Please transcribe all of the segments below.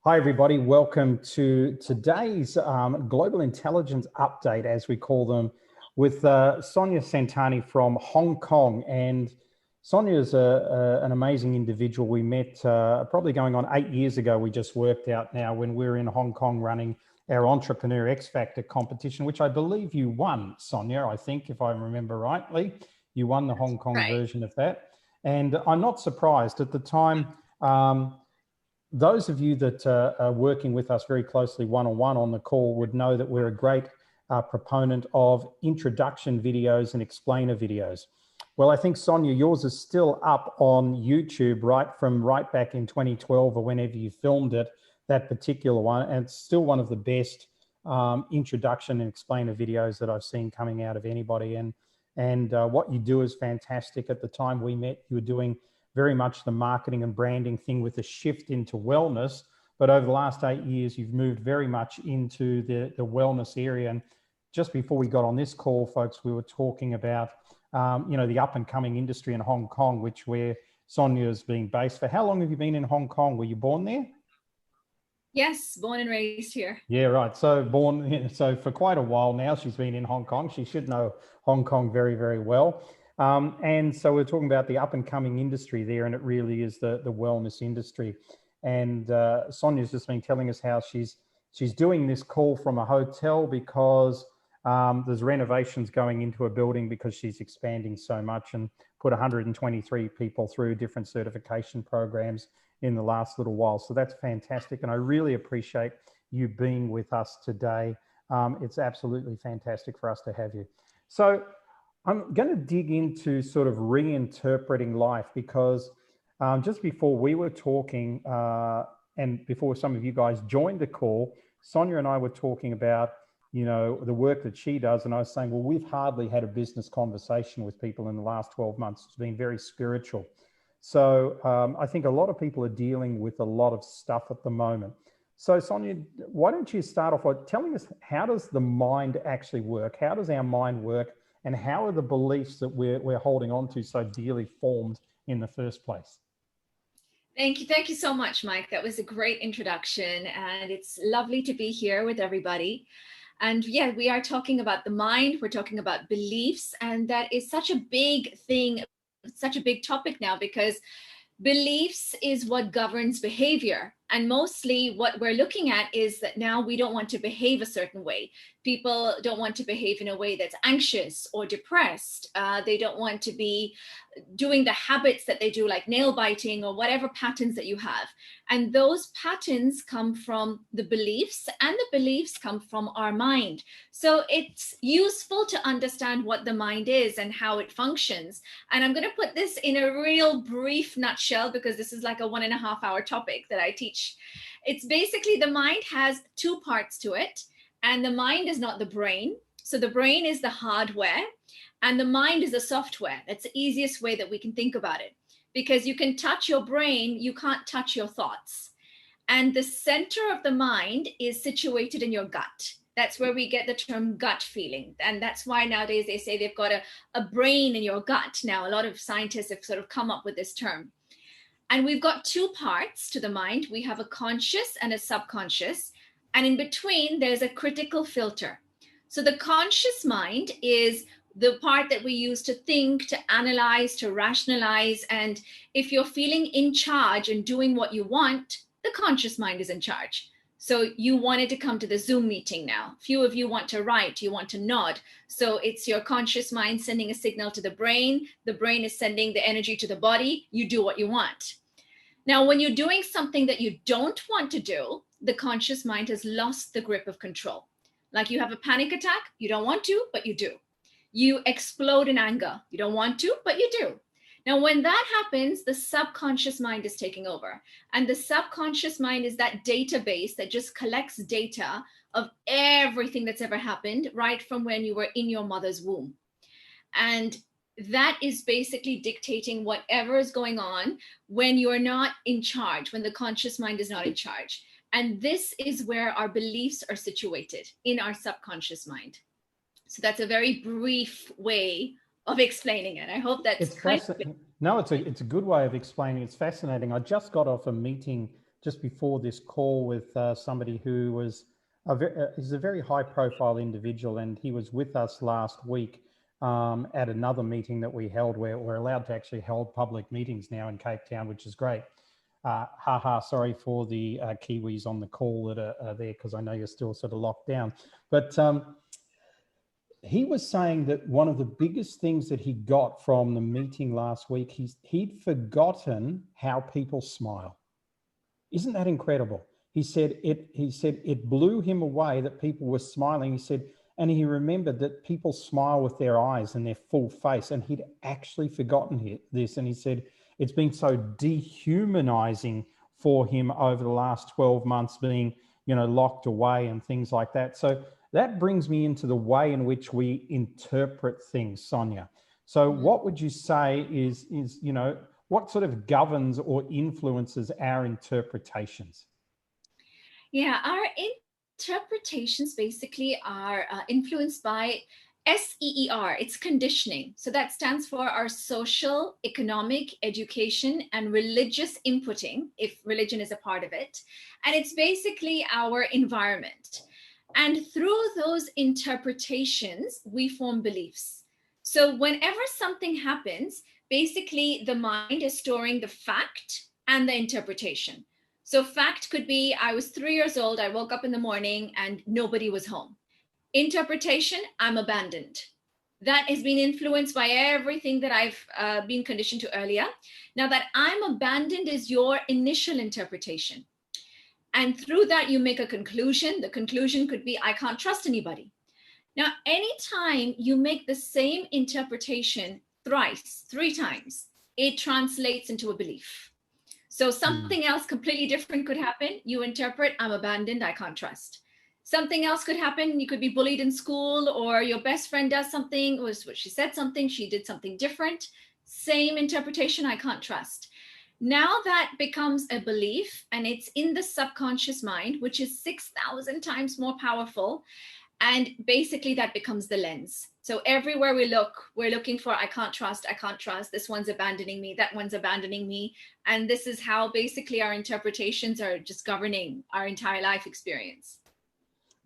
Hi, everybody. Welcome to today's Global Intelligence Update, as we call them, with Sonia Samtani from Hong Kong. And Sonia is an amazing individual. We met probably going on 8 years ago. We just worked out now when we were in Hong Kong running our Entrepreneur X Factor competition, which I believe you won, Sonia, I think, if I remember rightly. You won the Hong Kong version of that. And I'm not surprised. At the time, those of you that are working with us very closely one-on-one on the call would know that we're a great proponent of introduction videos and explainer videos. Well, I think, Sonia, yours is still up on YouTube right back in 2012 or whenever you filmed it, that particular one. And it's still one of the best introduction and explainer videos that I've seen coming out of anybody. And what you do is fantastic. At the time we met, you were doing very much the marketing and branding thing with a shift into wellness. But over the last 8 years, you've moved very much into the wellness area. And just before we got on this call, folks, we were talking about, the up and coming industry in Hong Kong, where Sonia is being based. For how long have you been in Hong Kong? Were you born there? Yes, born and raised here. Yeah, right. So for quite a while now, she's been in Hong Kong. She should know Hong Kong very, very well. And so we're talking about the up and coming industry there, and it really is the wellness industry. And Sonia's just been telling us how she's doing this call from a hotel because there's renovations going into a building because she's expanding so much, and put 123 people through different certification programs in the last little while. So that's fantastic. And I really appreciate you being with us today. It's absolutely fantastic for us to have you. So I'm going to dig into sort of reinterpreting life, because just before we were talking and before some of you guys joined the call, Sonia and I were talking about, the work that she does. And I was saying, well, we've hardly had a business conversation with people in the last 12 months. It's been very spiritual. So I think a lot of people are dealing with a lot of stuff at the moment. So Sonia, why don't you start off by telling us, how does the mind actually work? How does our mind work? And how are the beliefs that we're holding on to so dearly formed in the first place? Thank you. Thank you so much, Mike. That was a great introduction. And it's lovely to be here with everybody. And yeah, we are talking about the mind. We're talking about beliefs. And that is such a big thing, such a big topic now, because beliefs is what governs behavior. And mostly what we're looking at is that now we don't want to behave a certain way. People don't want to behave in a way that's anxious or depressed. They don't want to be doing the habits that they do, like nail biting or whatever patterns that you have. And those patterns come from the beliefs, and the beliefs come from our mind. So it's useful to understand what the mind is and how it functions. And I'm going to put this in a real brief nutshell, because this is like a 1.5 hour topic that I teach. It's basically, the mind has two parts to it, and the mind is not the brain. So the brain is the hardware, and the mind is the software. That's the easiest way that we can think about it, because you can touch your brain, you can't touch your thoughts. And the center of the mind is situated in your gut. That's where we get the term gut feeling. And that's why nowadays they say they've got a brain in your gut. Now, a lot of scientists have sort of come up with this term. And we've got two parts to the mind. We have a conscious and a subconscious. And in between, there's a critical filter. So the conscious mind is the part that we use to think, to analyze, to rationalize. And if you're feeling in charge and doing what you want, the conscious mind is in charge. So you wanted to come to the Zoom meeting now. Few of you want to write, you want to nod. So it's your conscious mind sending a signal to the brain. The brain is sending the energy to the body. You do what you want. Now, when you're doing something that you don't want to do, the conscious mind has lost the grip of control. Like you have a panic attack, you don't want to, but you do. You explode in anger. You don't want to, but you do. Now, when that happens, the subconscious mind is taking over. And the subconscious mind is that database that just collects data of everything that's ever happened, right from when you were in your mother's womb. And that is basically dictating whatever is going on when you're not in charge, when the conscious mind is not in charge. And this is where our beliefs are situated, in our subconscious mind. So that's a very brief way of explaining it. I hope that's No, it's a good way of explaining. It's fascinating. I just got off a meeting just before this call with somebody who was is a very high-profile individual, and he was with us last week at another meeting that we held, where we're allowed to actually hold public meetings now in Cape Town, which is great. Sorry for the Kiwis on the call that are there, because I know you're still sort of locked down. But he was saying that one of the biggest things that he got from the meeting last week, he'd forgotten how people smile. Isn't that incredible? He said it blew him away that people were smiling. He said, and he remembered that people smile with their eyes and their full face, and he'd actually forgotten this. And he said it's been so dehumanizing for him over the last 12 months, being, locked away and things like that. So that brings me into the way in which we interpret things, Sonia. So what would you say is what sort of governs or influences our interpretations? Yeah, our interpretations basically are influenced by SEER. It's conditioning. So that stands for our social, economic, education, and religious inputting, if religion is a part of it. And it's basically our environment. And through those interpretations, we form beliefs. So whenever something happens, basically the mind is storing the fact and the interpretation. So fact could be, I was 3 years old, I woke up in the morning and nobody was home. Interpretation, I'm abandoned. That has been influenced by everything that I've been conditioned to earlier. Now that I'm abandoned is your initial interpretation. And through that, you make a conclusion. The conclusion could be, I can't trust anybody. Now, anytime you make the same interpretation thrice, 3 times, it translates into a belief. So something else completely different could happen. You interpret, I'm abandoned, I can't trust. Something else could happen. You could be bullied in school, or your best friend does something, she said something, she did something different. Same interpretation, I can't trust. Now that becomes a belief, and it's in the subconscious mind, which is 6,000 times more powerful. And basically that becomes the lens. So everywhere we look, we're looking for, I can't trust, this one's abandoning me, that one's abandoning me. And this is how basically our interpretations are just governing our entire life experience.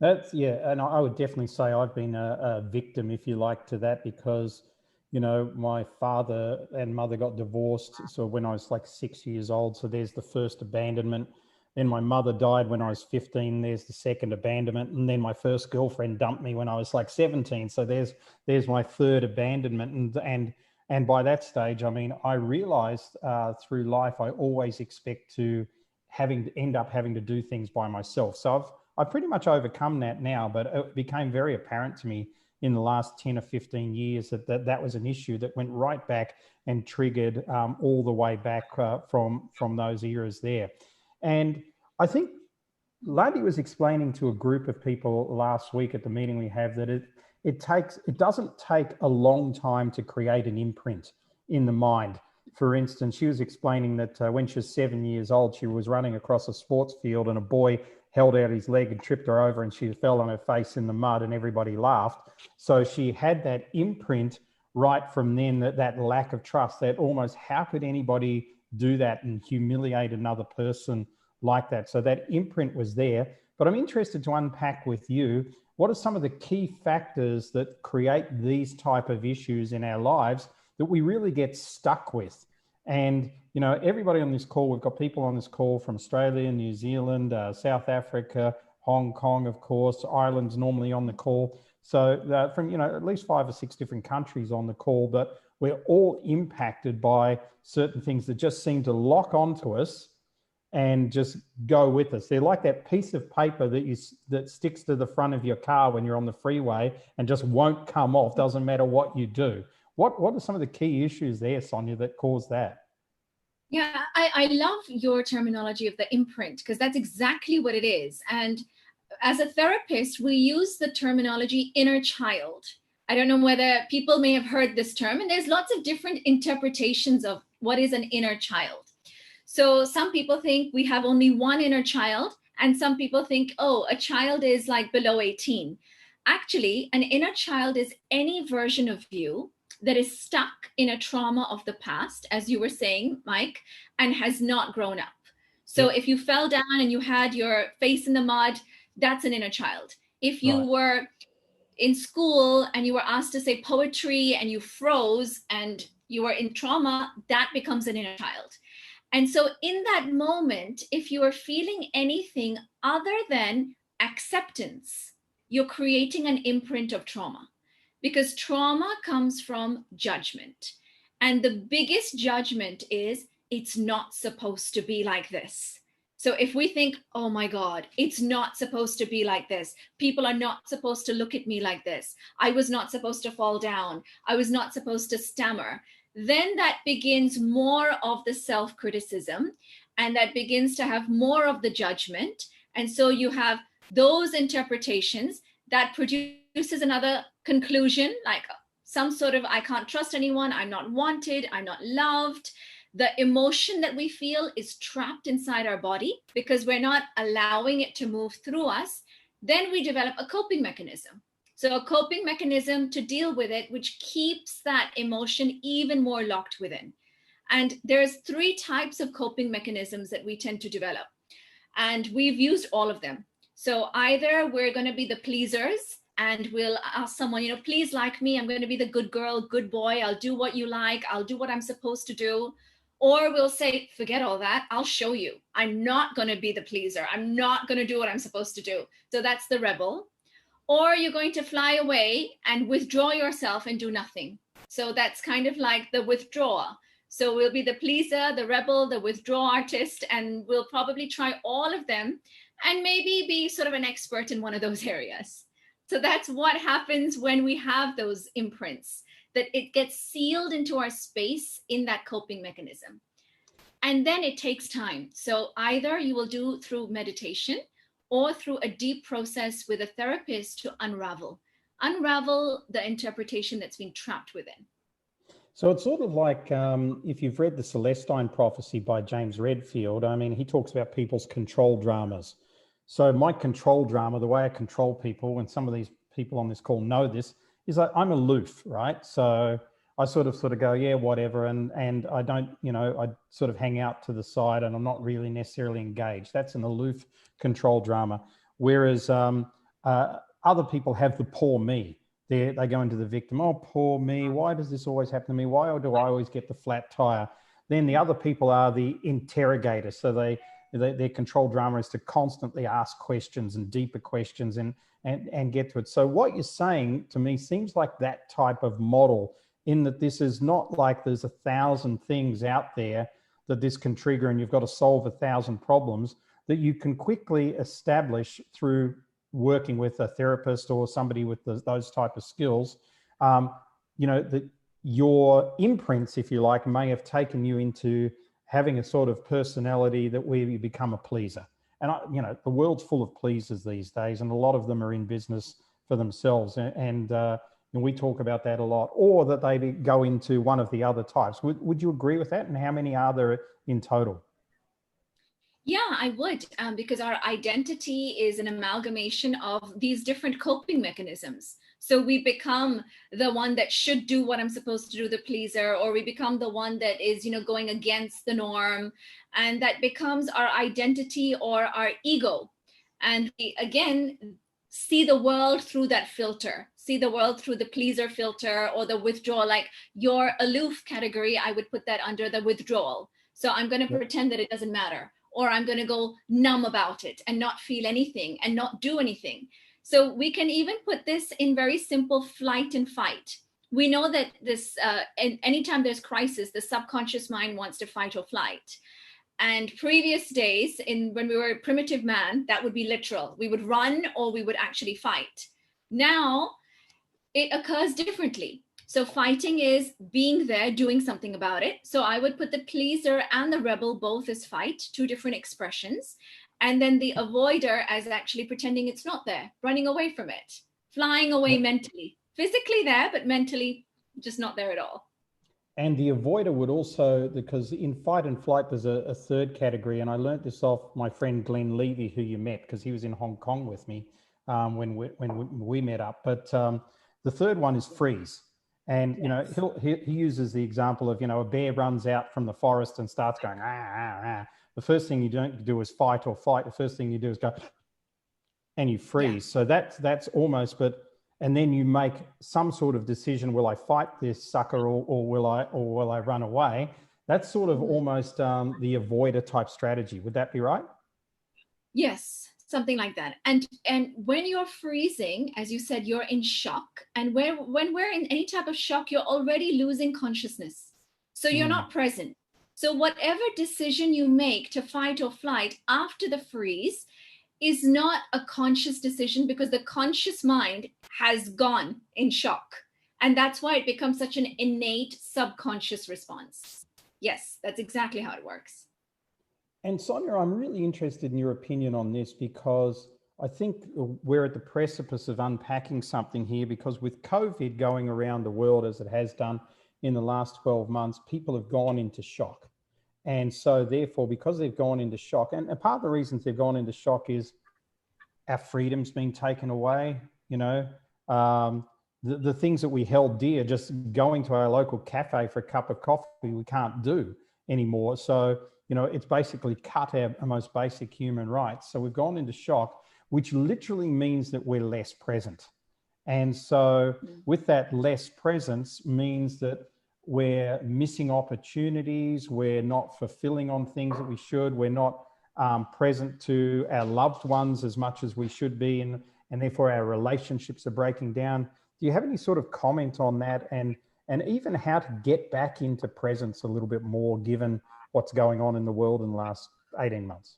And I would definitely say I've been a victim, if you like, to that, because, my father and mother got divorced. So when I was like 6 years old, so there's the first abandonment. Then my mother died when I was 15. There's the second abandonment. And then my first girlfriend dumped me when I was like 17. So there's my third abandonment. And by that stage, I realized through life, I always expect to end up having to do things by myself. So I've pretty much overcome that now, but it became very apparent to me in the last 10 or 15 years that was an issue that went right back and triggered all the way back from those eras there. And I think Ladi was explaining to a group of people last week at the meeting we have that it doesn't take a long time to create an imprint in the mind. For instance, she was explaining that when she was 7 years old, she was running across a sports field and a boy held out his leg and tripped her over, and she fell on her face in the mud and everybody laughed. So she had that imprint right from then, that lack of trust, that almost how could anybody do that and humiliate another person like that. So that imprint was there. But I'm interested to unpack with you, what are some of the key factors that create these type of issues in our lives that we really get stuck with? And, everybody on this call, we've got people on this call from Australia, New Zealand, South Africa, Hong Kong, of course, Ireland's normally on the call. So from, at least 5 or 6 different countries on the call, but we're all impacted by certain things that just seem to lock onto us and just go with us. They're like that piece of paper that sticks to the front of your car when you're on the freeway and just won't come off, doesn't matter what you do. What are some of the key issues there, Sonia, that cause that? Yeah, I love your terminology of the imprint, because that's exactly what it is. And as a therapist, we use the terminology inner child. I don't know whether people may have heard this term, and there's lots of different interpretations of what is an inner child. So some people think we have only one inner child, and some people think, oh, a child is like below 18. Actually, an inner child is any version of you that is stuck in a trauma of the past, as you were saying, Mike, and has not grown up. So if you fell down and you had your face in the mud, that's an inner child. If you were in school and you were asked to say poetry and you froze and you were in trauma, that becomes an inner child. And so in that moment, if you are feeling anything other than acceptance, you're creating an imprint of trauma, because trauma comes from judgment. And the biggest judgment is, it's not supposed to be like this. So if we think, oh my God, it's not supposed to be like this. People are not supposed to look at me like this. I was not supposed to fall down. I was not supposed to stammer. Then that begins more of the self-criticism, and that begins to have more of the judgment. And so you have those interpretations that produces another conclusion, like some sort of, I can't trust anyone, I'm not wanted, I'm not loved. The emotion that we feel is trapped inside our body because we're not allowing it to move through us. Then we develop a coping mechanism. So a coping mechanism to deal with it, which keeps that emotion even more locked within. And there's 3 types of coping mechanisms that we tend to develop. And we've used all of them. So either we're going to be the pleasers and we'll ask someone, please like me. I'm going to be the good girl, good boy. I'll do what you like. I'll do what I'm supposed to do. Or we'll say, forget all that. I'll show you. I'm not going to be the pleaser. I'm not going to do what I'm supposed to do. So that's the rebel. Or you're going to fly away and withdraw yourself and do nothing. So that's kind of like the withdrawer. So we'll be the pleaser, the rebel, the withdraw artist, and we'll probably try all of them and maybe be sort of an expert in one of those areas. So that's what happens when we have those imprints, that it gets sealed into our space in that coping mechanism. And then it takes time. So either you will do through meditation or through a deep process with a therapist to unravel the interpretation that's been trapped within. So it's sort of like if you've read The Celestine Prophecy by James Redfield, I mean, he talks about people's control dramas. So my control drama, the way I control people, and some of these people on this call know this, is that I'm aloof, right? So I sort of go, yeah, whatever. And I don't, I sort of hang out to the side and I'm not really necessarily engaged. That's an aloof control drama. Whereas other people have the poor me. They go into the victim. Oh, poor me. Why does this always happen to me? Why do I always get the flat tire? Then the other people are the interrogators. So their control drama is to constantly ask questions and deeper questions and get to it. So what you're saying to me seems like that type of model, in that this is not like there's 1,000 things out there that this can trigger and you've got to solve 1,000 problems, that you can quickly establish through working with a therapist or somebody with those type of skills, that your imprints, if you like, may have taken you into having a sort of personality that where you become a pleaser. And, the world's full of pleasers these days, and a lot of them are in business for themselves. And we talk about that a lot, or that they go into one of the other types. Would you agree with that? And how many are there in total? Yeah, I would, because our identity is an amalgamation of these different coping mechanisms. So we become the one that should do what I'm supposed to do, the pleaser, or we become the one that is, going against the norm. And that becomes our identity or our ego. And we, again, see the world through that filter, see the world through the pleaser filter or the withdrawal. Like your aloof category, I would put that under the withdrawal. So I'm going to pretend that it doesn't matter, or I'm going to go numb about it and not feel anything and not do anything. So we can even put this in very simple flight and fight. We know that this, anytime there's crisis, the subconscious mind wants to fight or flight. And previous days, when we were primitive man, that would be literal. We would run or we would actually fight. Now it occurs differently. So fighting is being there, doing something about it. So I would put the pleaser and the rebel both as fight, 2 different expressions. And then the avoider as actually pretending it's not there, running away from it, flying away mentally, physically there, but mentally just not there at all. And the avoider would also, because in fight and flight, there's a third category. And I learned this off my friend Glenn Levy, who you met, because he was in Hong Kong with me when we met up. But the third one is freeze. And, he uses the example of, a bear runs out from the forest and starts going, ah, ah, ah. the first thing you don't do is fight or flight. The first thing you do is go and you freeze. So that's almost, and then you make some sort of decision. Will I fight this sucker or will I run away? That's sort of almost the avoider type strategy. Would that be right? Yes, something like that. And when you're freezing, as you said, you're in shock. And when we're in any type of shock, you're already losing consciousness. So you're not present. So whatever decision you make to fight or flight after the freeze is not a conscious decision, because the conscious mind has gone in shock. And that's why it becomes such an innate subconscious response. Yes, that's exactly how it works. And Sonia, I'm really interested in your opinion on this, because I think we're at the precipice of unpacking something here, because with COVID going around the world as it has done in the last 12 months, people have gone into shock. And so therefore, because they've gone into shock, and part of the reasons they've gone into shock is our freedom's being taken away, the things that we held dear, just going to our local cafe for a cup of coffee, we can't do anymore. So, it's basically cut our most basic human rights. So we've gone into shock, which literally means that we're less present. And so with that less presence means that we're missing opportunities, we're not fulfilling on things that we should, we're not present to our loved ones as much as we should be, and therefore our relationships are breaking down. Do you have any sort of comment on that, and even how to get back into presence a little bit more, given what's going on in the world in the last 18 months?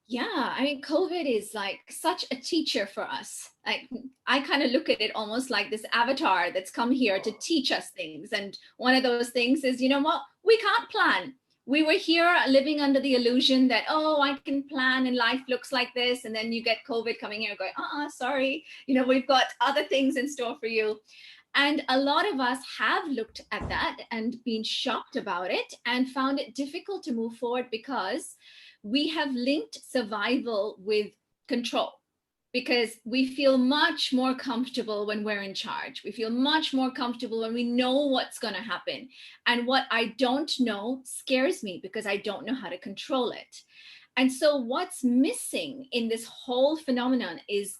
Yeah, I mean, COVID is like such a teacher for us. Like, I kind of look at it almost like this avatar that's come here to teach us things. And one of those things is, you know what? We can't plan. We were here living under the illusion that, oh, I can plan and life looks like this. And then you get COVID coming here going, sorry, we've got other things in store for you. And a lot of us have looked at that and been shocked about it and found it difficult to move forward, because we have linked survival with control, because we feel much more comfortable when we're in charge. We feel much more comfortable when we know what's going to happen. And what I don't know scares me, because I don't know how to control it. And so what's missing in this whole phenomenon is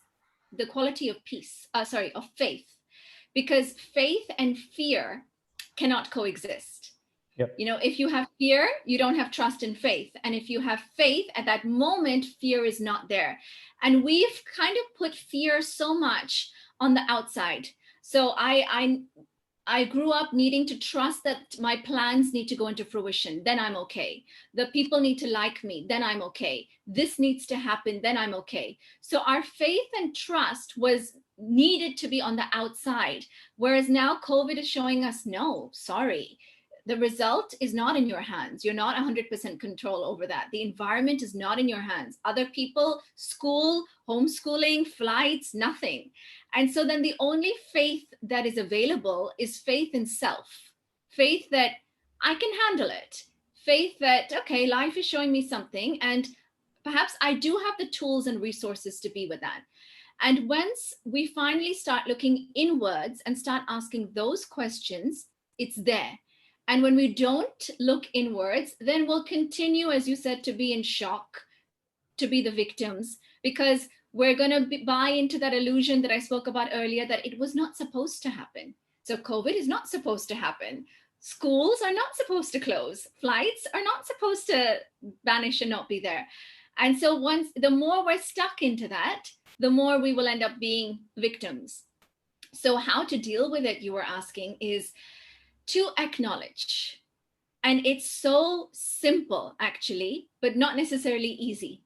the quality of of faith, because faith and fear cannot coexist. Yep. If you have fear, you don't have trust and faith. And if you have faith, at that moment, fear is not there. And we've kind of put fear so much on the outside. So I grew up needing to trust that my plans need to go into fruition, then I'm okay. The people need to like me, then I'm okay. This needs to happen, then I'm okay. So our faith and trust was needed to be on the outside. Whereas now COVID is showing us, no, sorry. The result is not in your hands. You're not 100% control over that. The environment is not in your hands. Other people, school, homeschooling, flights, nothing. And so then the only faith that is available is faith in self. Faith that I can handle it. Faith that, okay, life is showing me something, and perhaps I do have the tools and resources to be with that. And once we finally start looking inwards and start asking those questions, it's there. And when we don't look inwards, then we'll continue, as you said, to be in shock, to be the victims, because we're going to buy into that illusion that I spoke about earlier, that it was not supposed to happen. So COVID is not supposed to happen. Schools are not supposed to close. Flights are not supposed to vanish and not be there. And so the more we're stuck into that, the more we will end up being victims. So how to deal with it, you were asking, is to acknowledge. And it's so simple, actually, but not necessarily easy,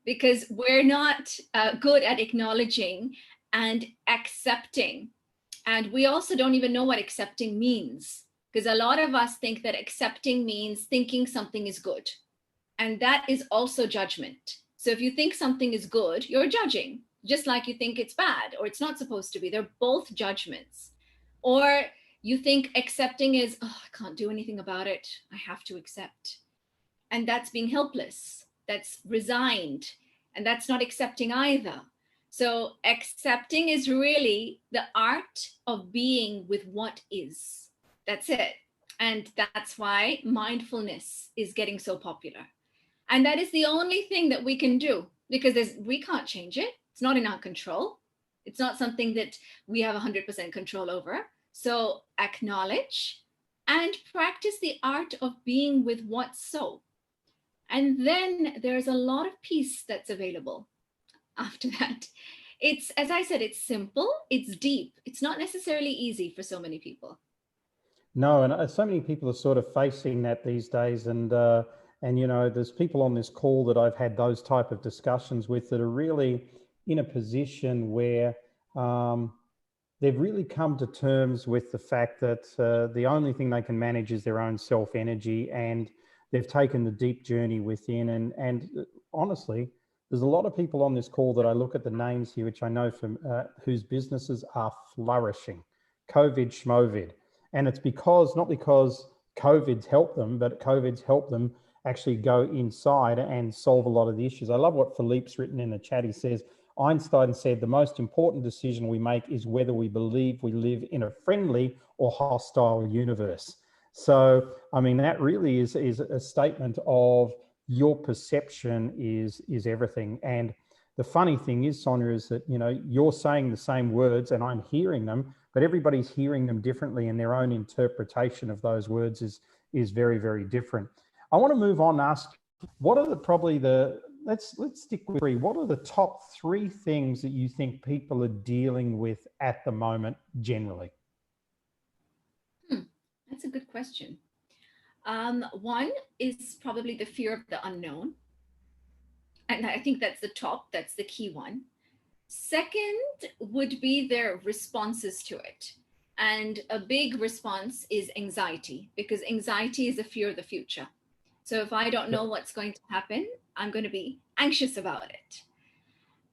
because we're not good at acknowledging and accepting. And we also don't even know what accepting means, because a lot of us think that accepting means thinking something is good. And that is also judgment. So if you think something is good, you're judging, just like you think it's bad or it's not supposed to be. They're both judgments. Or you think accepting is, oh, I can't do anything about it, I have to accept. And that's being helpless, that's resigned, and that's not accepting either. So accepting is really the art of being with what is. That's it. And that's why mindfulness is getting so popular. And that is the only thing that we can do, because we can't change it. It's not in our control. It's not something that we have 100% control over. So acknowledge and practice the art of being with what's so. And then there's a lot of peace that's available after that. It's, as I said, it's simple, it's deep. It's not necessarily easy for so many people. No, and so many people are sort of facing that these days, and you know, there's people on this call that I've had those type of discussions with that are really in a position where they've really come to terms with the fact that the only thing they can manage is their own self energy, and they've taken the deep journey within. And honestly, there's a lot of people on this call that I look at the names here, which I know from whose businesses are flourishing, COVID schmovid. And it's not because COVID's helped them, but COVID's helped them actually go inside and solve a lot of the issues. I love what Philippe's written in the chat. He says, Einstein said the most important decision we make is whether we believe we live in a friendly or hostile universe. So, I mean, that really is a statement of your perception is everything. And the funny thing is, Sonia, is that, you know, you're saying the same words and I'm hearing them, but everybody's hearing them differently, and their own interpretation of those words is very, very different. I want to move on and ask, what are let's stick with three. What are the top three things that you think people are dealing with at the moment generally? That's a good question. One is probably the fear of the unknown. And I think that's that's the key one. Second would be their responses to it. And a big response is anxiety, because anxiety is a fear of the future. So if I don't know what's going to happen, I'm going to be anxious about it.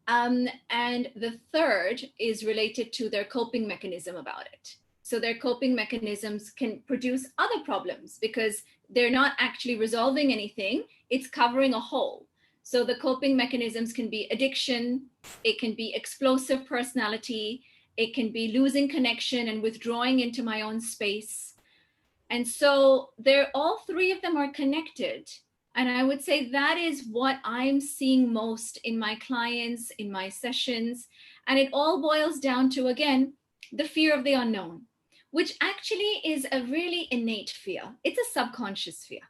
And the third is related to their coping mechanism about it. So their coping mechanisms can produce other problems because they're not actually resolving anything, it's covering a hole. So the coping mechanisms can be addiction, it can be explosive personality, it can be losing connection and withdrawing into my own space. And so all three of them are connected. And I would say that is what I'm seeing most in my clients, in my sessions. And it all boils down to, again, the fear of the unknown, which actually is a really innate fear. It's a subconscious fear.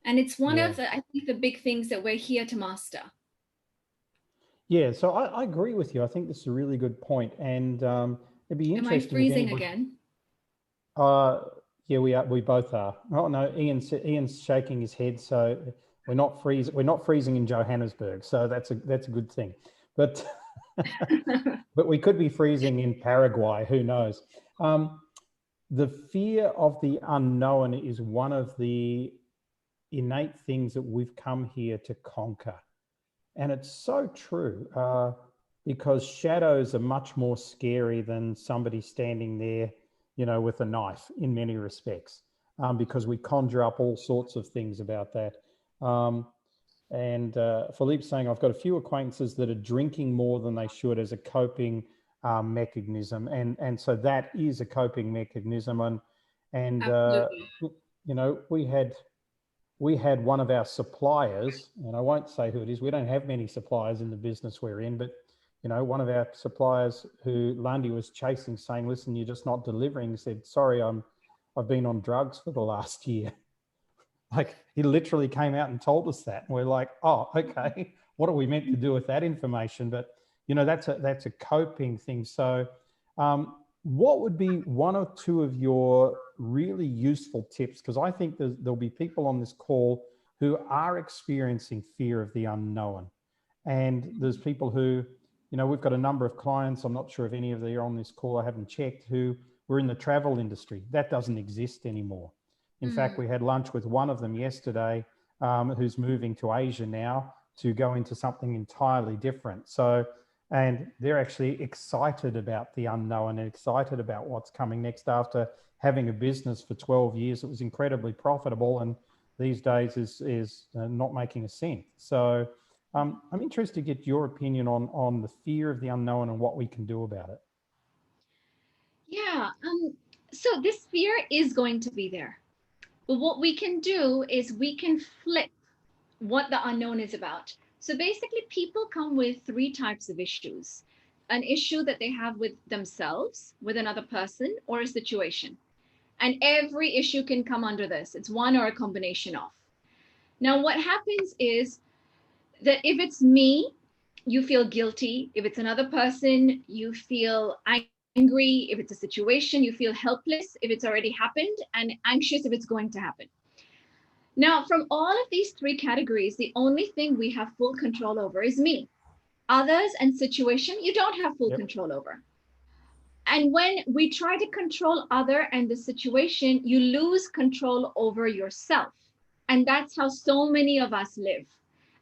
And it's one of the, I think, the big things that we're here to master. Yeah, so I agree with you. I think this is a really good point. And it'd be interesting. Am I freezing again? Yeah, we are. We both are. Oh no, Ian's shaking his head. So we're not freezing in Johannesburg. So that's a good thing. But but we could be freezing in Paraguay. Who knows? The fear of the unknown is one of the innate things that we've come here to conquer. And it's so true, because shadows are much more scary than somebody standing there, you know, with a knife in many respects, because we conjure up all sorts of things about that. And Philippe's saying, I've got a few acquaintances that are drinking more than they should as a coping mechanism. And so that is a coping mechanism. And you know, we had one of our suppliers, and I won't say who it is. We don't have many suppliers in the business we're in, but you know, one of our suppliers who Lundy was chasing, saying, "Listen, you're just not delivering." Said, "Sorry, I've been on drugs for the last year." Like, he literally came out and told us that, and we're like, "Oh, okay. What are we meant to do with that information?" But you know, that's a coping thing. So, what would be one or two of your really useful tips? Because I think there'll be people on this call who are experiencing fear of the unknown. And there's people who, you know, we've got a number of clients, I'm not sure if any of them are on this call, I haven't checked, who were in the travel industry. That doesn't exist anymore. In fact, we had lunch with one of them yesterday, who's moving to Asia now to go into something entirely different. So, and they're actually excited about the unknown and excited about what's coming next after having a business for 12 years that was incredibly profitable and these days is not making a cent. So I'm interested to get your opinion on the fear of the unknown and what we can do about it. Yeah, So this fear is going to be there. But what we can do is we can flip what the unknown is about. So basically, people come with three types of issues: an issue that they have with themselves, with another person, or a situation. And every issue can come under this. It's one or a combination of. Now, what happens is that if it's me, you feel guilty. If it's another person, you feel angry. If it's a situation, you feel helpless if it's already happened, and anxious if it's going to happen. Now, from all of these three categories, the only thing we have full control over is me. Others and situation, you don't have full control over. And when we try to control other and the situation, you lose control over yourself. And that's how so many of us live.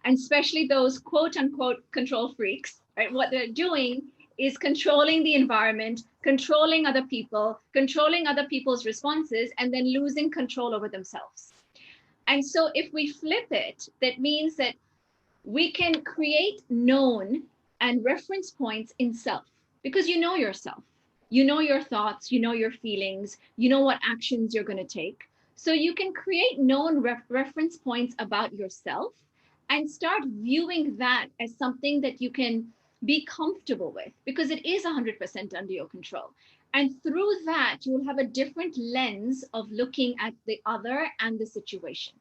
And especially those quote unquote control freaks, right? What they're doing is controlling the environment, controlling other people, controlling other people's responses, and then losing control over themselves. And so if we flip it, that means that we can create known and reference points in self, because you know yourself, you know your thoughts, you know your feelings, you know what actions you're going to take. So you can create known reference points about yourself and start viewing that as something that you can be comfortable with, because it is 100% under your control. And through that, you will have a different lens of looking at the other and the situation,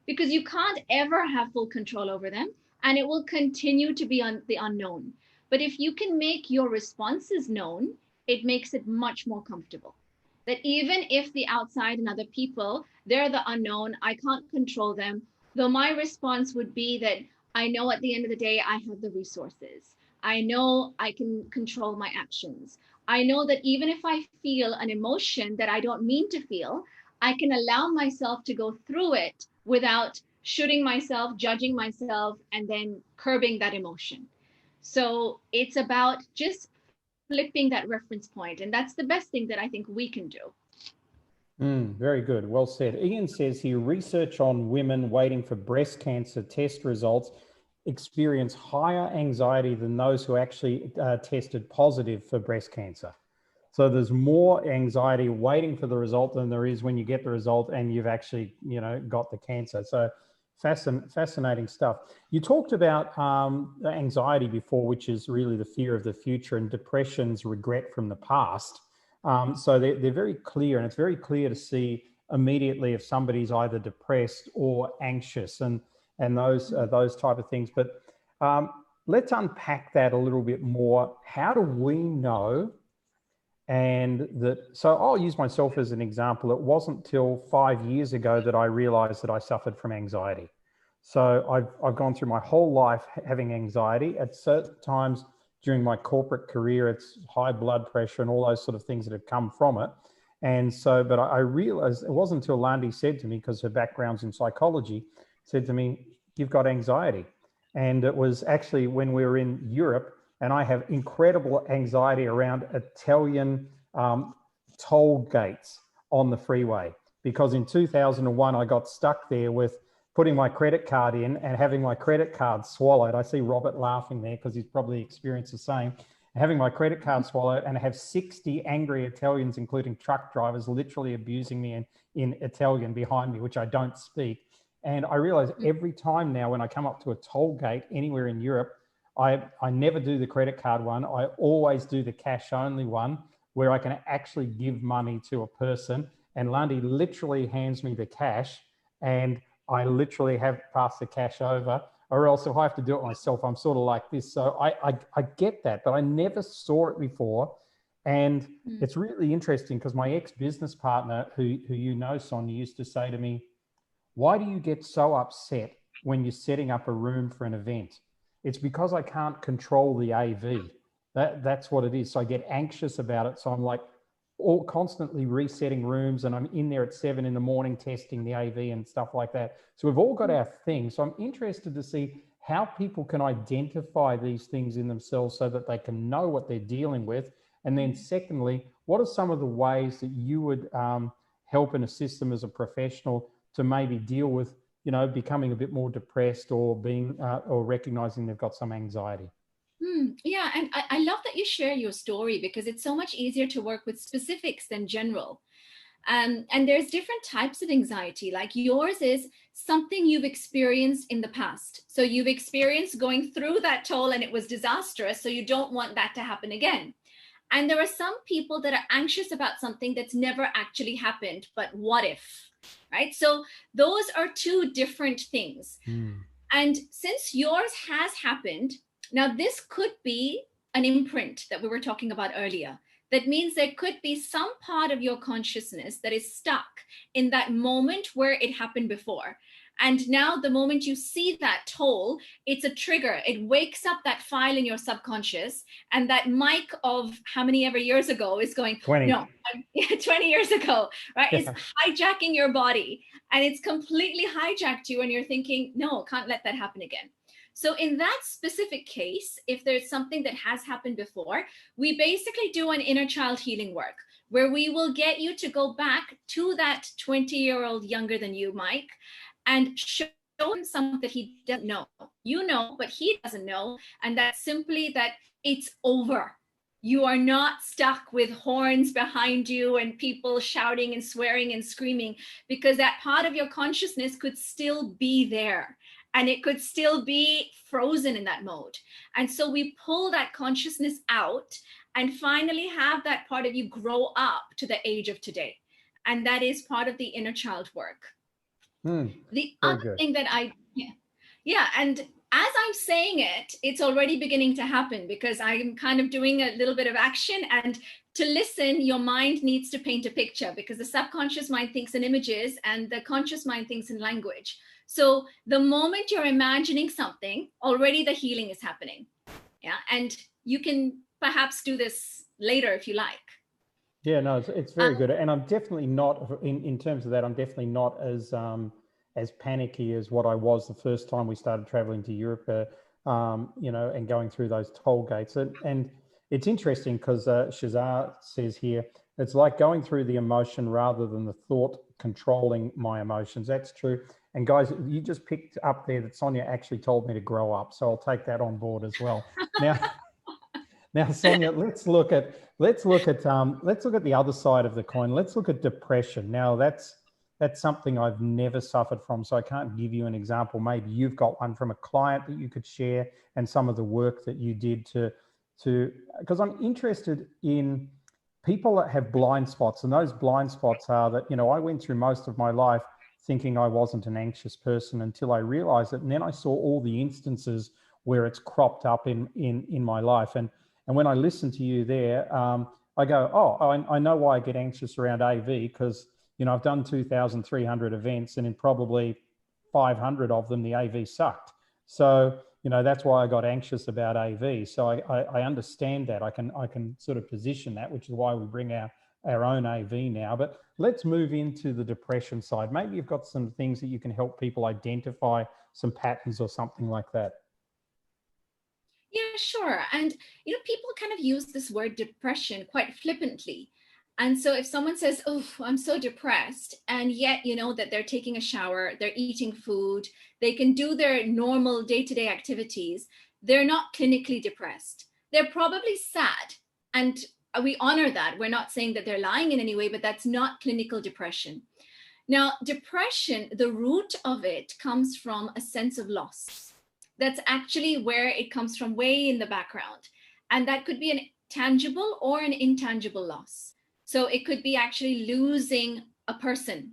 because you can't ever have full control over them, and it will continue to be on the unknown. But if you can make your responses known, it makes it much more comfortable. That even if the outside and other people, they're the unknown, I can't control them, though my response would be that I know at the end of the day, I have the resources. I know I can control my actions. I know that even if I feel an emotion that I don't mean to feel, I can allow myself to go through it without shooting myself, judging myself, and then curbing that emotion. So it's about just flipping that reference point. And that's the best thing that I think we can do. Very good. Well said. Ian says here, research on women waiting for breast cancer test results experience higher anxiety than those who actually tested positive for breast cancer. So there's more anxiety waiting for the result than there is when you get the result and you've actually, got the cancer. So fascinating stuff. You talked about anxiety before, which is really the fear of the future, and depression's regret from the past. So they're very clear, and it's very clear to see immediately if somebody's either depressed or anxious, and those type of things. But let's unpack that a little bit more. How do we know? And so I'll use myself as an example. It wasn't till 5 years ago that I realized that I suffered from anxiety. So I've gone through my whole life having anxiety. At certain times during my corporate career, it's high blood pressure and all those sort of things that have come from it. And so, but I realized it wasn't until Landi said to me, because her background's in psychology, said to me, "You've got anxiety." And it was actually when we were in Europe, and I have incredible anxiety around Italian toll gates on the freeway, because in 2001, I got stuck there with putting my credit card in and having my credit card swallowed. I see Robert laughing there because he's probably experienced the same. Having my credit card swallowed, and I have 60 angry Italians, including truck drivers, literally abusing me in Italian behind me, which I don't speak. And I realize every time now when I come up to a toll gate anywhere in Europe, I never do the credit card one. I always do the cash only one, where I can actually give money to a person. And Landi literally hands me the cash, and I literally have passed the cash over, or else if I have to do it myself, I'm sort of like this. So I get that, but I never saw it before. And it's really interesting because my ex-business partner, who you know, Sonia, used to say to me, "Why do you get so upset when you're setting up a room for an event?" It's because I can't control the AV. That's what it is. So I get anxious about it. So I'm like constantly resetting rooms, and I'm in there at 7 a.m. testing the AV and stuff like that. So we've all got our things. So I'm interested to see how people can identify these things in themselves so that they can know what they're dealing with. And then secondly, what are some of the ways that you would help and assist them as a professional to maybe deal with, becoming a bit more depressed or being or recognizing they've got some anxiety? Yeah, and I love that you share your story, because it's so much easier to work with specifics than general. And there's different types of anxiety. Like yours is something you've experienced in the past. So you've experienced going through that toll and it was disastrous. So you don't want that to happen again. And there are some people that are anxious about something that's never actually happened, but what if, right? So those are two different things. And since yours has happened, now this could be an imprint that we were talking about earlier. That means there could be some part of your consciousness that is stuck in that moment where it happened before. And now the moment you see that toll, it's a trigger. It wakes up that file in your subconscious, and that Mike of how many ever years ago is going, 20. no, 20 years ago, right? Yeah. Is hijacking your body, and it's completely hijacked you, and you're thinking, no, can't let that happen again. So in that specific case, if there's something that has happened before, we basically do an inner child healing work where we will get you to go back to that 20-year-old younger than you, Mike, and show him something that he doesn't know. You know, but he doesn't know. And that's simply that it's over. You are not stuck with horns behind you and people shouting and swearing and screaming, because that part of your consciousness could still be there. And it could still be frozen in that mode. And so we pull that consciousness out and finally have that part of you grow up to the age of today. And that is part of the inner child work. The other thing that and as I'm saying it, it's already beginning to happen because I'm kind of doing a little bit of action. And to listen, your mind needs to paint a picture, because the subconscious mind thinks in images and the conscious mind thinks in language. So the moment you're imagining something, already the healing is happening. Yeah. And you can perhaps do this later if you like. Yeah, no, it's very good. And I'm definitely not, in terms of that, I'm definitely not as panicky as what I was the first time we started traveling to Europe, you know, and going through those toll gates. And it's interesting because Shazar says here, it's like going through the emotion rather than the thought controlling my emotions. That's true. And guys, you just picked up there that Sonia actually told me to grow up. So I'll take that on board as well. Now, Sonia, let's look at the other side of the coin. Let's look at depression. Now, that's something I've never suffered from, so I can't give you an example. Maybe you've got one from a client that you could share, and some of the work that you did to because I'm interested in people that have blind spots, and those blind spots are that, you know, I went through most of my life thinking I wasn't an anxious person until I realized it, and then I saw all the instances where it's cropped up in my life. And when I listen to you there, I go, oh, I know why I get anxious around AV, because, you know, I've done 2,300 events, and in probably 500 of them, the AV sucked. So, you know, that's why I got anxious about AV. So I understand that. I can sort of position that, which is why we bring our own AV now. But let's move into the depression side. Maybe you've got some things that you can help people identify some patterns or something like that. Yeah, sure. And, you know, people kind of use this word depression quite flippantly. And so if someone says, oh, I'm so depressed, and yet, you know, that they're taking a shower, they're eating food, they can do their normal day-to-day activities, they're not clinically depressed. They're probably sad. And we honor that. We're not saying that they're lying in any way, but that's not clinical depression. Now, depression, the root of it comes from a sense of loss. That's actually where it comes from, way in the background. And that could be an tangible or an intangible loss. So it could be actually losing a person,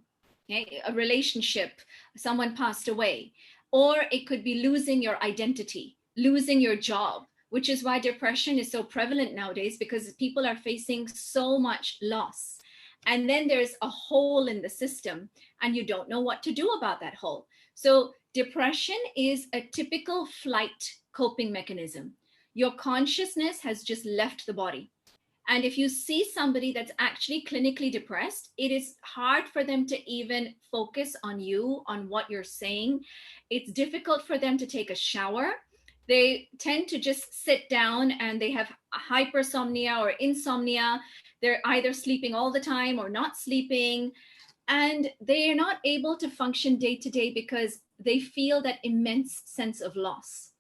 okay, a relationship, someone passed away, or it could be losing your identity, losing your job, which is why depression is so prevalent nowadays, because people are facing so much loss. And then there's a hole in the system, and you don't know what to do about that hole. So depression is a typical flight coping mechanism. Your consciousness has just left the body. And if you see somebody that's actually clinically depressed, it is hard for them to even focus on you, on what you're saying. It's difficult for them to take a shower. They tend to just sit down, and they have hypersomnia or insomnia. They're either sleeping all the time or not sleeping. And they are not able to function day to day because they feel that immense sense of loss.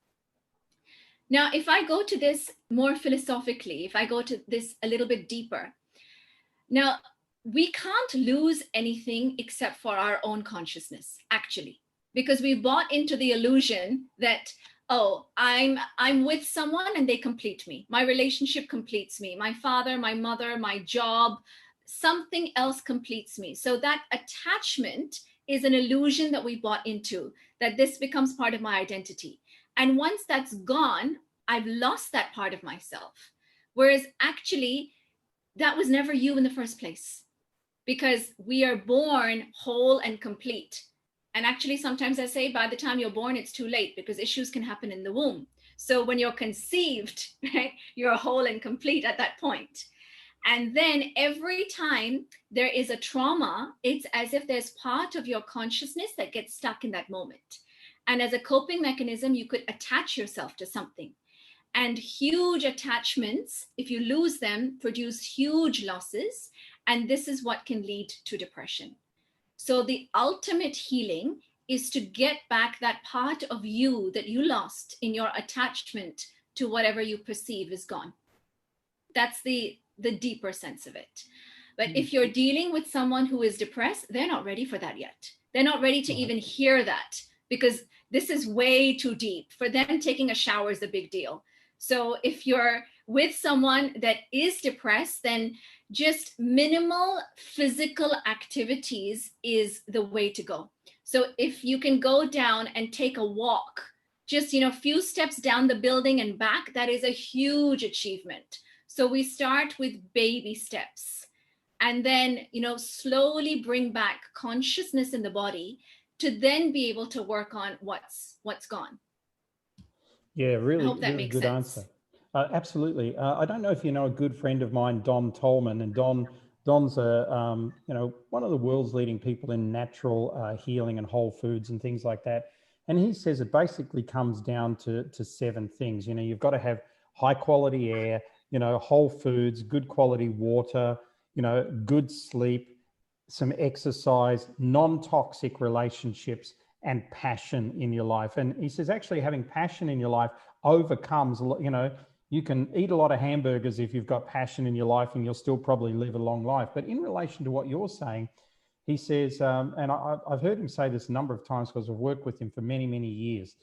Now, if I go to this more philosophically, if I go to this a little bit deeper, now, we can't lose anything except for our own consciousness, actually, because we bought into the illusion that, oh, I'm with someone and they complete me. My relationship completes me. My father, my mother, my job, something else completes me. So that attachment is an illusion that we bought into, that this becomes part of my identity. And once that's gone, I've lost that part of myself. Whereas actually, that was never you in the first place, because we are born whole and complete. And actually, sometimes I say by the time you're born, it's too late, because issues can happen in the womb. So when you're conceived, right, you're whole and complete at that point. And then every time there is a trauma, it's as if there's part of your consciousness that gets stuck in that moment. And as a coping mechanism, you could attach yourself to something. And huge attachments, if you lose them, produce huge losses. And this is what can lead to depression. So the ultimate healing is to get back that part of you that you lost in your attachment to whatever you perceive is gone. That's the deeper sense of it. But if you're dealing with someone who is depressed, they're not ready for that yet. They're not ready to even hear that, because this is way too deep. For them, taking a shower is a big deal. So if you're with someone that is depressed, then just minimal physical activities is the way to go. So if you can go down and take a walk, just, a few steps down the building and back, that is a huge achievement. So we start with baby steps, and then, slowly bring back consciousness in the body to then be able to work on what's gone. Yeah, really, I hope that really makes good sense. answer. Absolutely. I don't know if you know a good friend of mine, Don Tolman, and Don's one of the world's leading people in natural healing and whole foods and things like that. And he says it basically comes down to 7 things. You've got to have high quality air, whole foods, good quality water, good sleep, some exercise, non-toxic relationships, and passion in your life. And he says actually having passion in your life overcomes, you can eat a lot of hamburgers if you've got passion in your life, and you'll still probably live a long life. But in relation to what you're saying, he says, and I've heard him say this a number of times because I've worked with him for many, many years.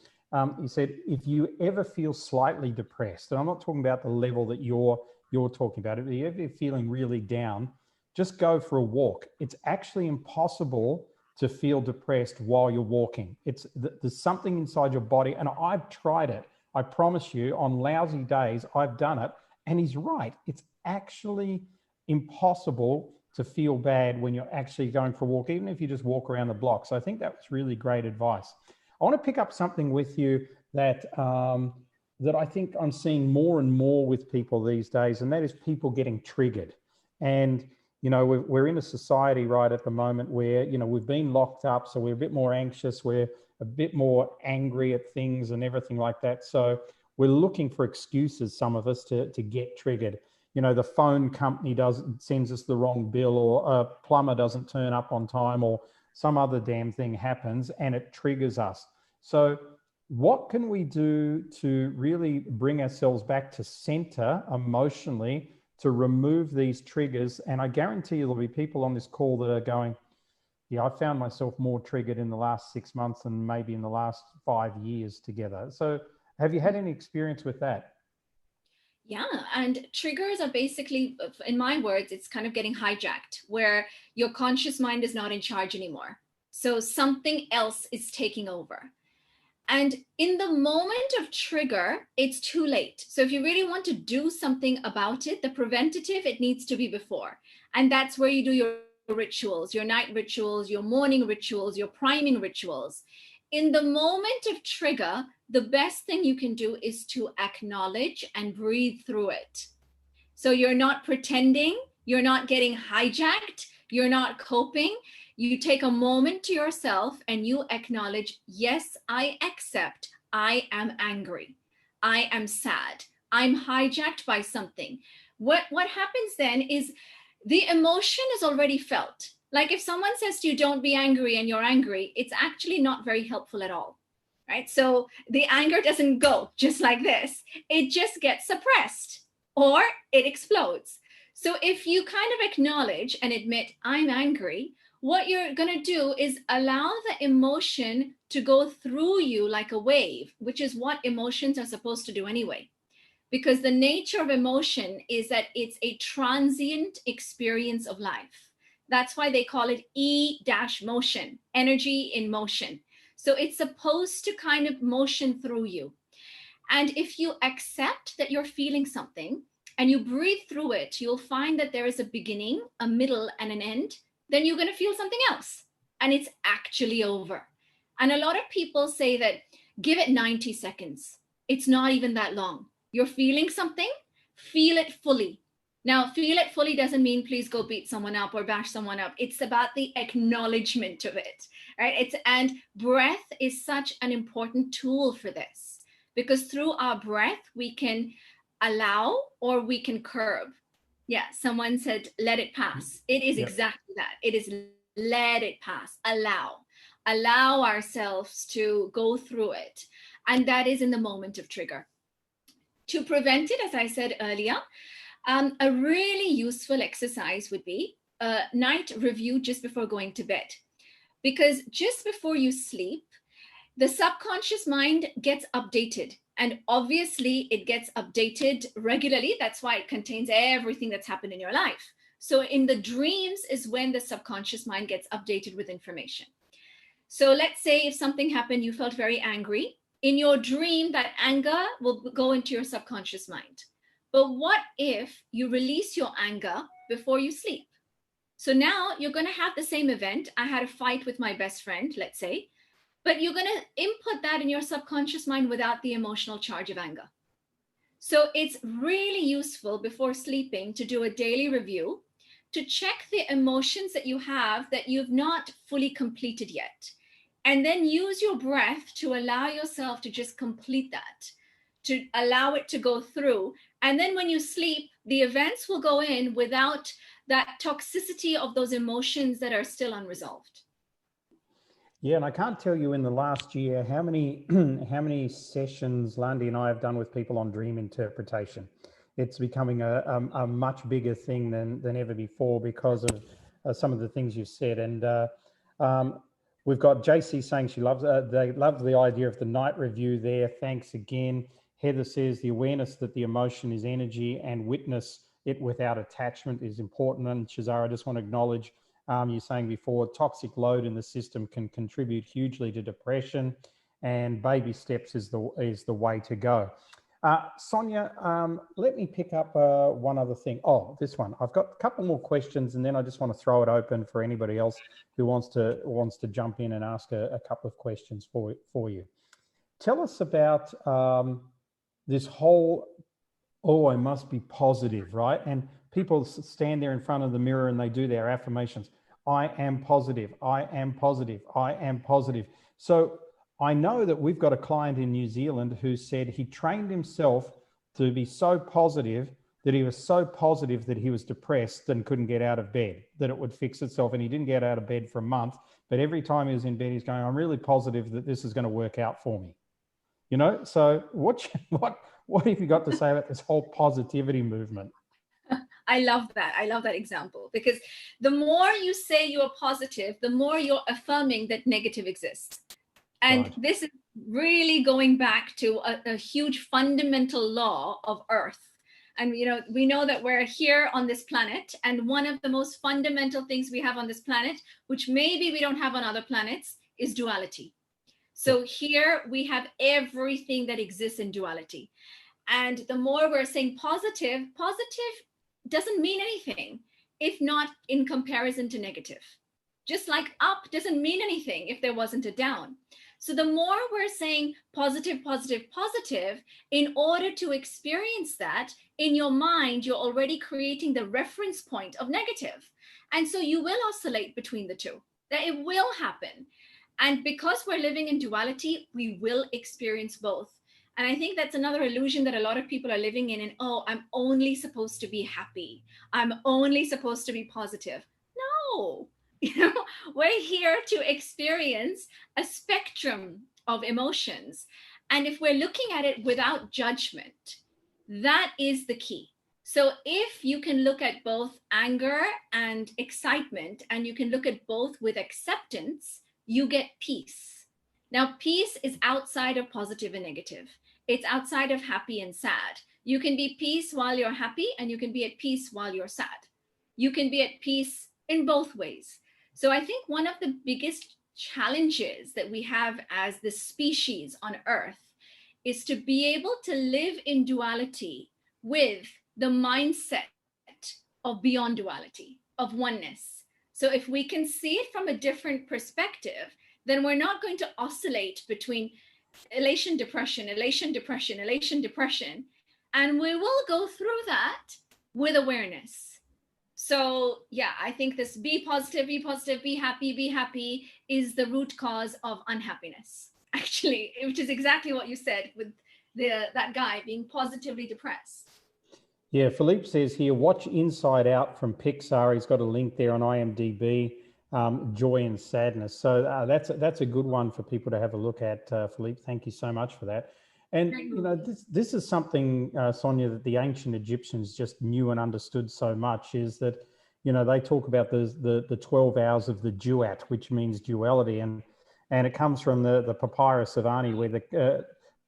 He said, if you ever feel slightly depressed, and I'm not talking about the level that you're talking about, if you're ever feeling really down, just go for a walk. It's actually impossible to feel depressed while you're walking. There's something inside your body, and I've tried it. I promise you, on lousy days, I've done it, and he's right. It's actually impossible to feel bad when you're actually going for a walk, even if you just walk around the block. So I think that was really great advice. I want to pick up something with you that that I think I'm seeing more and more with people these days, and that is people getting triggered. And we're in a society right at the moment where, we've been locked up, so we're a bit more anxious, we're a bit more angry at things and everything like that. So we're looking for excuses, some of us, to get triggered. The phone company sends us the wrong bill, or a plumber doesn't turn up on time, or some other damn thing happens and it triggers us. So what can we do to really bring ourselves back to center emotionally, to remove these triggers? And I guarantee you there'll be people on this call that are going, yeah, I found myself more triggered in the last 6 months than maybe in the last 5 years together. So have you had any experience with that? Yeah, and triggers are basically, in my words, it's kind of getting hijacked, where your conscious mind is not in charge anymore. So something else is taking over. And in the moment of trigger, it's too late. So if you really want to do something about it, the preventative, it needs to be before. And that's where you do your rituals, your night rituals, your morning rituals, your priming rituals. In the moment of trigger, the best thing you can do is to acknowledge and breathe through it. So you're not pretending, you're not getting hijacked, you're not coping. You take a moment to yourself and you acknowledge, yes, I accept, I am angry, I am sad, I'm hijacked by something. What happens then is the emotion is already felt. Like if someone says to you, don't be angry, and you're angry, it's actually not very helpful at all, right? So the anger doesn't go just like this. It just gets suppressed or it explodes. So if you kind of acknowledge and admit, I'm angry, what you're going to do is allow the emotion to go through you like a wave, which is what emotions are supposed to do anyway. Because the nature of emotion is that it's a transient experience of life. That's why they call it E-motion, energy in motion. So it's supposed to kind of motion through you. And if you accept that you're feeling something and you breathe through it, you'll find that there is a beginning, a middle, and an end. Then you're going to feel something else. And it's actually over. And a lot of people say that give it 90 seconds. It's not even that long. You're feeling something, feel it fully. Now, feel it fully doesn't mean please go beat someone up or bash someone up. It's about the acknowledgement of it, right? And breath is such an important tool for this, because through our breath, we can allow or we can curb. Yeah, someone said, let it pass. It is exactly that. It is let it pass, allow ourselves to go through it. And that is in the moment of trigger. To prevent it, as I said earlier, a really useful exercise would be a night review just before going to bed. Because just before you sleep, the subconscious mind gets updated. And obviously, it gets updated regularly. That's why it contains everything that's happened in your life. So in the dreams is when the subconscious mind gets updated with information. So let's say if something happened, you felt very angry. In your dream, that anger will go into your subconscious mind. But what if you release your anger before you sleep? So now you're going to have the same event. I had a fight with my best friend, let's say, but you're going to input that in your subconscious mind without the emotional charge of anger. So it's really useful before sleeping to do a daily review to check the emotions that you have that you've not fully completed yet. And then use your breath to allow yourself to just complete that, to allow it to go through. And then when you sleep, the events will go in without that toxicity of those emotions that are still unresolved. Yeah, and I can't tell you in the last year how many how many sessions Landy and I have done with people on dream interpretation. It's becoming a much bigger thing than ever before because of some of the things you've said. And we've got JC saying she loves they love the idea of the night review there. Thanks again. Heather says the awareness that the emotion is energy and witness it without attachment is important. And Shazara, I just want to acknowledge you're saying before, toxic load in the system can contribute hugely to depression, and baby steps is the way to go. Sonia, let me pick up one other thing. Oh, this one. I've got a couple more questions, and then I just want to throw it open for anybody else who wants to jump in and ask a couple of questions for you. Tell us about this whole, oh, I must be positive, right? And people stand there in front of the mirror and they do their affirmations. I am positive, I am positive, I am positive. So I know that we've got a client in New Zealand who said he trained himself to be so positive that he was so positive that he was depressed and couldn't get out of bed, that it would fix itself. And he didn't get out of bed for a month. But every time he was in bed, he's going, I'm really positive that this is going to work out for me. You know, so what have you got to say about this whole positivity movement? I love that. I love that example, because the more you say you're positive, the more you're affirming that negative exists. And right. This is really going back to a huge fundamental law of Earth. And, you know, we know that we're here on this planet, and one of the most fundamental things we have on this planet, which maybe we don't have on other planets, is duality. So here we have everything that exists in duality. And the more we're saying positive doesn't mean anything if not in comparison to negative. Just like up doesn't mean anything if there wasn't a down. So the more we're saying positive, positive, positive, in order to experience that in your mind, you're already creating the reference point of negative. And so you will oscillate between the two. That it will happen. And because we're living in duality, we will experience both. And I think that's another illusion that a lot of people are living in. And, oh, I'm only supposed to be happy. I'm only supposed to be positive. No, you know, we're here to experience a spectrum of emotions. And if we're looking at it without judgment, that is the key. So if you can look at both anger and excitement, and you can look at both with acceptance, you get peace. Now, peace is outside of positive and negative. It's outside of happy and sad. You can be peace while you're happy, and you can be at peace while you're sad. You can be at peace in both ways. So I think one of the biggest challenges that we have as the species on Earth is to be able to live in duality with the mindset of beyond duality, of oneness. So if we can see it from a different perspective, then we're not going to oscillate between elation, depression, elation, depression, elation, depression. And we will go through that with awareness. So yeah, I think this be positive, be happy is the root cause of unhappiness, actually, which is exactly what you said with that guy being positively depressed. Yeah, Philippe says here, watch Inside Out from Pixar. He's got a link there on IMDb, Joy and Sadness. So that's a good one for people to have a look at, Philippe. Thank you so much for that. And, you know, this is something, Sonia, that the ancient Egyptians just knew and understood so much, is that, you know, they talk about the 12 hours of the duet, which means duality. And it comes from the Papyrus of Ani, where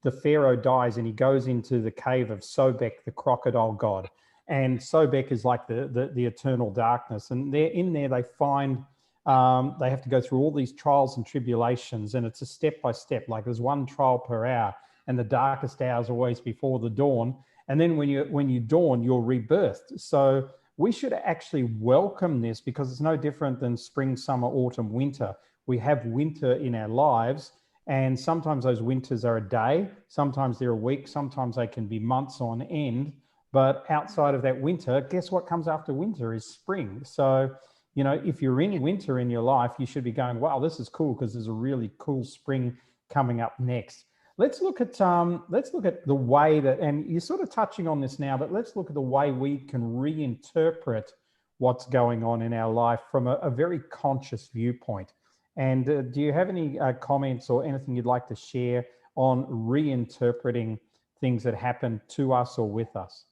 the pharaoh dies and he goes into the cave of Sobek, the crocodile god. And Sobek is like the eternal darkness. And in there they find, they have to go through all these trials and tribulations, and it's a step by step, like there's one trial per hour, and the darkest hours always before the dawn. And then when you dawn, you're rebirthed. So we should actually welcome this, because it's no different than spring, summer, autumn, winter. We have winter in our lives, and sometimes those winters are a day, sometimes they're a week, sometimes they can be months on end. But outside of that winter, guess what comes after winter is spring. So, you know, if you're in winter in your life, you should be going, wow, this is cool, because there's a really cool spring coming up next. Let's look at the way that, and you're sort of touching on this now, but let's look at the way we can reinterpret what's going on in our life from a very conscious viewpoint. And do you have any comments or anything you'd like to share on reinterpreting things that happen to us or with us?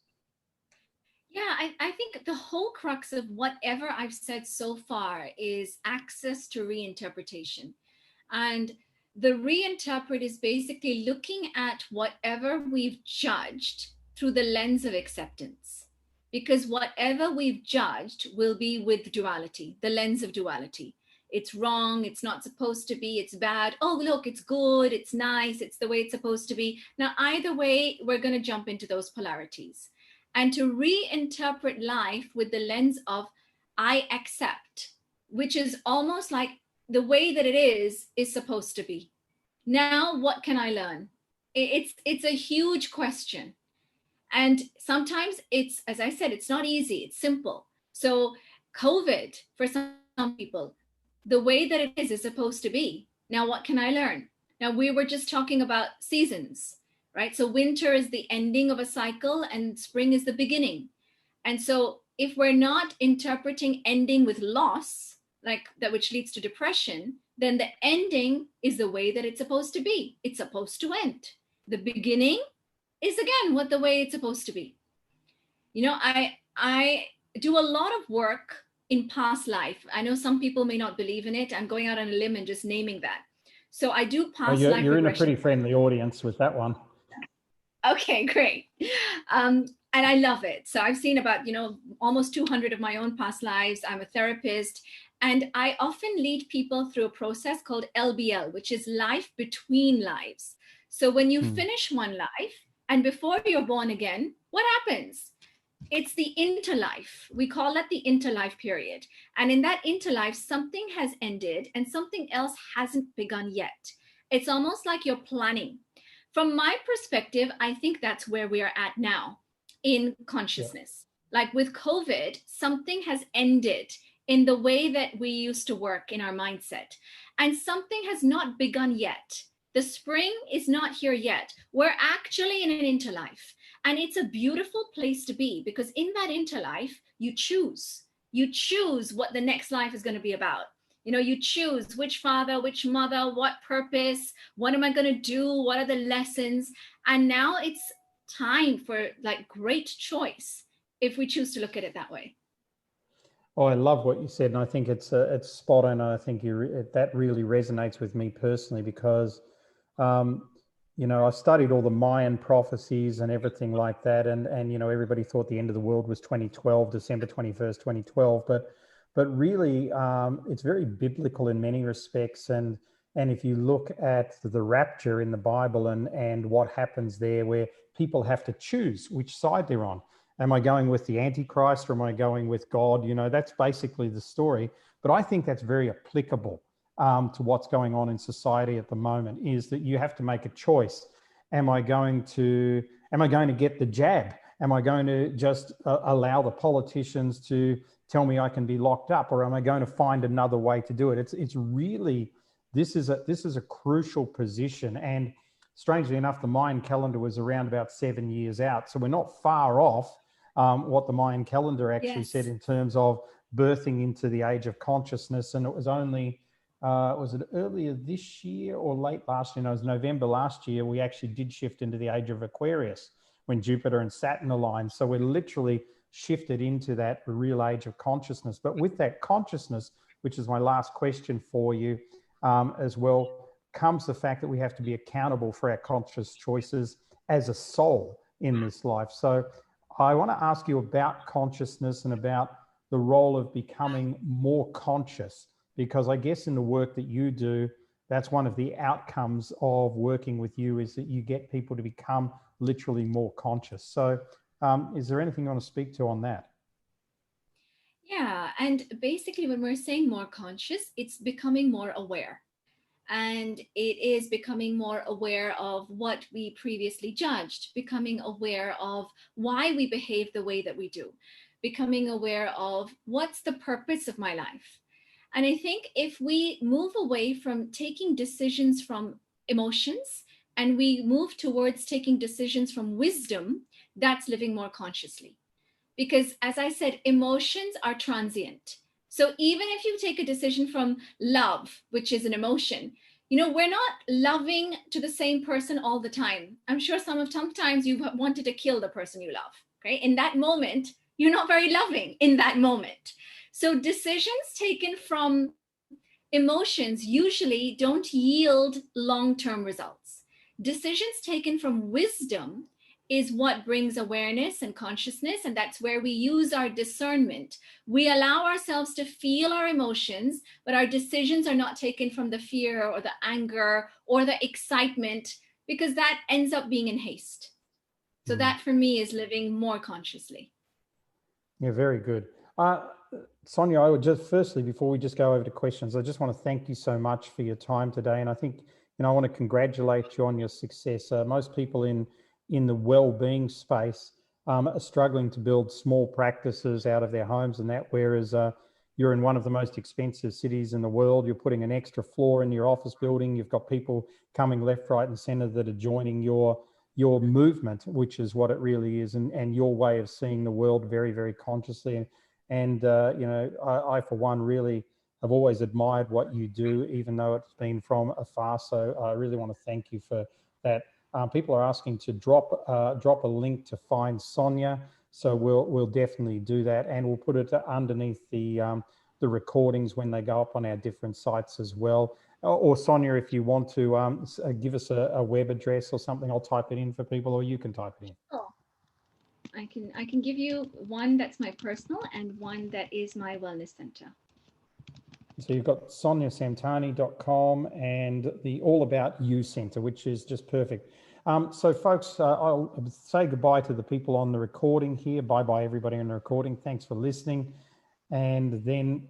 Yeah, I think the whole crux of whatever I've said so far is access to reinterpretation. And the reinterpret is basically looking at whatever we've judged through the lens of acceptance. Because whatever we've judged will be with duality, the lens of duality. It's wrong, it's not supposed to be, it's bad. Oh, look, it's good, it's nice, it's the way it's supposed to be. Now, either way, we're going to jump into those polarities. And to reinterpret life with the lens of I accept, which is almost like the way that it is supposed to be. Now, what can I learn? It's a huge question. And sometimes it's, as I said, it's not easy, it's simple. So COVID, for some people, the way that it is supposed to be. Now, what can I learn? Now, we were just talking about seasons, right? So winter is the ending of a cycle and spring is the beginning. And so if we're not interpreting ending with loss, like that, which leads to depression, then the ending is the way that it's supposed to be. It's supposed to end. The beginning is, again, what the way it's supposed to be. You know, I do a lot of work in past life. I know some people may not believe in it. I'm going out on a limb and just naming that. So I do past life You're regression. in a pretty friendly audience with that one. Okay, great. And I love it. So I've seen about, almost 200 of my own past lives. I'm a therapist, and I often lead people through a process called LBL, which is life between lives. So when you finish one life and before you're born again, what happens? It's the interlife. We call that the interlife period. And in that interlife, something has ended and something else hasn't begun yet. It's almost like you're planning. From my perspective, I think that's where we are at now in consciousness. Yeah. Like with COVID, something has ended in the way that we used to work in our mindset, and something has not begun yet. The spring is not here yet. We're actually in an interlife, and it's a beautiful place to be, because in that interlife, you choose what the next life is going to be about. You choose which father, which mother, what purpose, what am I going to do? What are the lessons? And now it's time for like great choice. if we choose to look at it that way. Oh, I love what you said, and I think it's spot on. And I think that really resonates with me personally because, you know, I studied all the Mayan prophecies and everything like that, and you know, everybody thought the end of the world was 2012, December 21st, 2012, but really, it's very biblical in many respects, and if you look at the rapture in the Bible and what happens there, where people have to choose which side they're on. Am I going with the Antichrist or am I going with God? You know, that's basically the story. But I think that's very applicable to what's going on in society at the moment, is that you have to make a choice. Am I going to get the jab? Am I going to just allow the politicians to tell me I can be locked up, or am I going to find another way to do it? It's really, this is a crucial position. And strangely enough, the Mayan calendar was around about 7 years out. So we're not far off what the Mayan calendar actually said in terms of birthing into the age of consciousness. And it was only, was it earlier this year or late last year? No, it was November last year, we actually did shift into the age of Aquarius when Jupiter and Saturn aligned. So we're literally shifted into that real age of consciousness. But with that consciousness, which is my last question for you as well, comes the fact that we have to be accountable for our conscious choices as a soul in this life. So I want to ask you about consciousness and about the role of becoming more conscious, because I guess in the work that you do, that's one of the outcomes of working with you, is that you get people to become literally more conscious. So is there anything you want to speak to on that? Yeah, and basically when we're saying more conscious, it's becoming more aware. And it is becoming more aware of what we previously judged, becoming aware of why we behave the way that we do, becoming aware of what's the purpose of my life. And I think if we move away from taking decisions from emotions and we move towards taking decisions from wisdom, that's living more consciously. Because as I said, emotions are transient. So even if you take a decision from love, which is an emotion, you know, we're not loving to the same person all the time. I'm sure sometimes you've wanted to kill the person you love, okay? In that moment, you're not very loving in that moment. So decisions taken from emotions usually don't yield long-term results. Decisions taken from wisdom is what brings awareness and consciousness, and that's where we use our discernment. We allow ourselves to feel our emotions, but our decisions are not taken from the fear or the anger or the excitement, because that ends up being in haste. So that for me is living more consciously. Yeah, very good. Sonia, I would just firstly, before we just go over to questions, I just want to thank you so much for your time today. And I think, you know, I want to congratulate you on your success. Most people in the well-being space are struggling to build small practices out of their homes and that, whereas you're in one of the most expensive cities in the world. You're putting an extra floor in your office building. You've got people coming left, right, and center that are joining your movement, which is what it really is, and your way of seeing the world very, very consciously. And you know, I for one really have always admired what you do, even though it's been from afar. So I really want to thank you for that. People are asking to drop a link to find Sonia, so we'll definitely do that, and we'll put it underneath the recordings when they go up on our different sites as well. Or Sonia, if you want to give us a web address or something, I'll type it in for people, or you can type it in. Oh, I can give you one that's my personal and one that is my wellness center. So you've got soniasamtani.com and the All About You Center, which is just perfect. So folks, I'll say goodbye to the people on the recording here. Bye-bye everybody on the recording. Thanks for listening. And then